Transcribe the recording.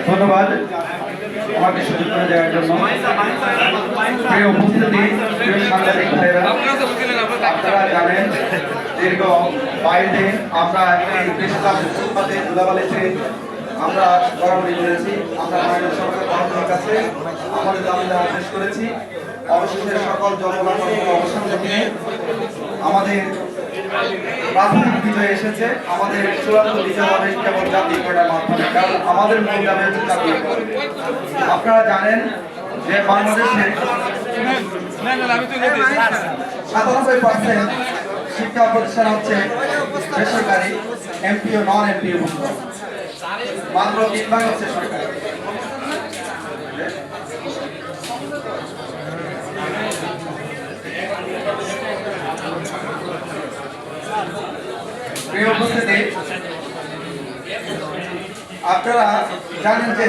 ধন্যবাদ আমাকে সুযোগ করে দেওয়ার জন্য। প্রিয় উপস্থিতি, প্রিয় সাংবাদিক ভাইরা, আপনারা জানেন দীর্ঘ 22 দিন আমরা এই কৃষিকাজ ফুটপাতে ধুলাবালিতে আমরা গড়াগড়ি করেছি। আমরা মাননীয় সরকার মহোদয়ের কাছে আমাদের দাবি দেওয়া শেষ করেছি। অবশেষে সকল জনগণের অবসান ঘটিয়ে আমাদের প্রাথমিক বিজয় এসেছে। আমাদের চূড়ান্ত বিজয় হবে কেবল জাতীয়করণের মাধ্যমে, কারণ আমাদের মূল দাবি হচ্ছে জাতীয়করণ। আপনারা জানেন যে বাংলাদেশে 97% শিক্ষা প্রতিষ্ঠান হচ্ছে বেসরকারি, এমপিও নন এমপিও, মাত্র 3% হচ্ছে সরকারি। প্রিয় উপস্থিতি, আপনারা জানেন যে